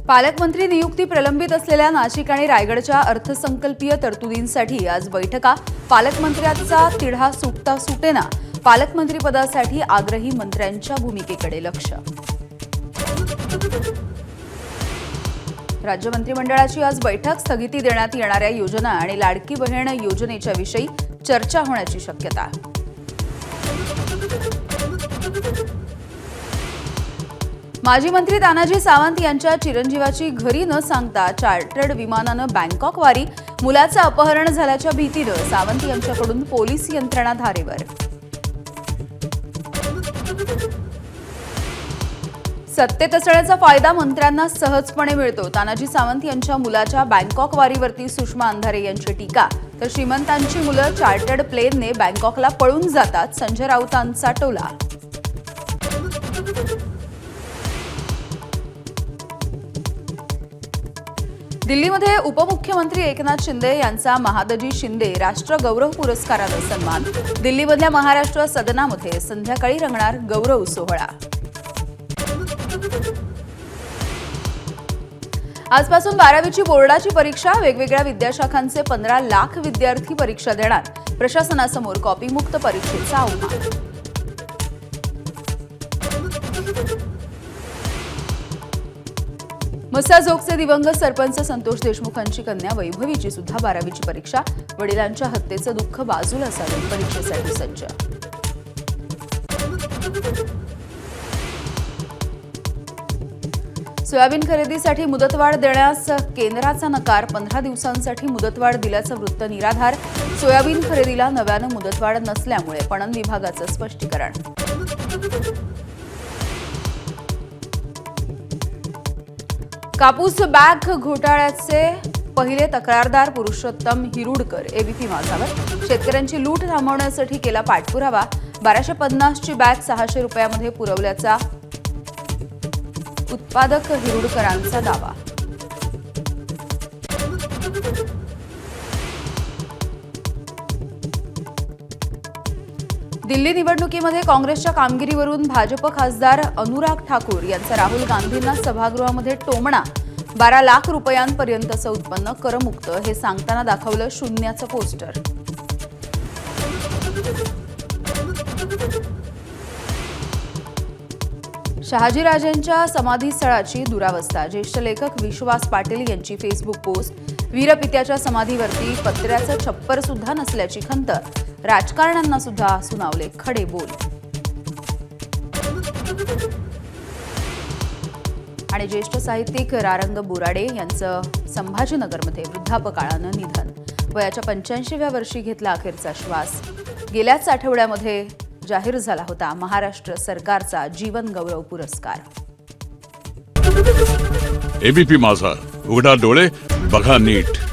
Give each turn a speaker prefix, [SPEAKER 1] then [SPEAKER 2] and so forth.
[SPEAKER 1] पालकमंत्री नियुक्ती प्रलंबित असलेल्या नाशिक आणि रायगडच्या अर्थसंकल्पीय तरतुदींसाठी आज बैठका. पालकमंत्र्यांचा तिढा सुटता सुटेना. पालकमंत्रीपदासाठी आग्रही मंत्र्यांच्या भूमिकेकडे लक्ष. राज्य मंत्रिमंडळाची आज बैठक. स्थगिती देण्यात येणाऱ्या योजना आणि लाडकी बहीण योजनेच्या विषयी चर्चा होण्याची शक्यता. माजी मंत्री तानाजी सावंत यांच्या चिरंजीवाची घरी न सांगता चार्टर्ड विमानानं बँकॉक वारी. मुलाचं अपहरण झाल्याच्या भीतीनं सावंत यांच्याकडून पोलीस यंत्रणा धारेवर. सत्तेत असण्याचा फायदा मंत्र्यांना सहजपणे मिळतो. तानाजी सावंत यांच्या मुलाच्या बँकॉक वारीवरती सुषमा अंधारे यांची टीका. तर श्रीमंतांची मुलं चार्टर्ड प्लेनने बँकॉकला पळून जातात. संजय राऊतांचा टोला. दिल्लीमध्ये उपमुख्यमंत्री एकनाथ शिंदे यांचा महादजी शिंदे राष्ट्र गौरव पुरस्कारानं सन्मान. दिल्लीमधल्या महाराष्ट्र सदनामध्ये संध्याकाळी रंगणार गौरव सोहळा. आजपासून 12वीची बोर्डाची परीक्षा. वेगवेगळ्या विद्याशाखांचे 15 लाख विद्यार्थी परीक्षा देणार. प्रशासनासमोर कॉपीमुक्त परीक्षेचं आव्हान. मसाजोगचे दिवंगत सरपंच संतोष देशमुखांची कन्या वैभवीची सुद्धा 12वीची परीक्षा. वडिलांच्या हत्येचं दुःख बाजूला सारून परीक्षेसाठी सज्ज. सोयाबीन खरेदीसाठी मुदतवाढ देण्यास केंद्राचा नकार. 15 दिवसांसाठी मुदतवाढ दिल्याचं वृत्त निराधार. सोयाबीन खरेदीला नव्यानं मुदतवाढ नसल्यामुळे पणन विभागाचं स्पष्टीकरण. कापूस बॅग घोटाळ्याचे पहिले तक्रारदार पुरुषोत्तम हिरुडकर एबीपी माझावर. शेतकऱ्यांची लूट थांबवण्यासाठी केला पाठपुरावा. 1250ची बॅग 600 रुपयामध्ये पुरवल्याचा उत्पादक हिरुडकरांचा दावा. दिल्ली निवडणुकीमध्ये काँग्रेसच्या कामगिरीवरून भाजप खासदार अनुराग ठाकूर यांचा राहुल गांधींना सभागृहामध्ये टोमणा. 12 लाख रुपयांपर्यंतचं उत्पन्न करमुक्त हे सांगताना दाखवलं शून्याचं पोस्टर. शहाजीराजेंच्या समाधीस्थळाची दुरावस्था. ज्येष्ठ लेखक विश्वास पाटील यांची फेसबुक पोस्ट. वीरपित्याच्या समाधीवरती पत्र्याचं छप्पर सुद्धा नसल्याची खंत. राजकारण्यांना सुद्धा सुनावले खडे बोल. आणि ज्येष्ठ साहित्यिक रारंग बोराडे यांचं संभाजीनगरमध्ये वृद्धापकाळानं निधन. वयाच्या 85व्या वर्षी घेतला अखेरचा श्वास. गेल्याच आठवड्यामध्ये जाहीर झाला होता महाराष्ट्र सरकारचा जीवन गौरव पुरस्कार.
[SPEAKER 2] एबीपी माझा, उघडा डोळे बघा नीट.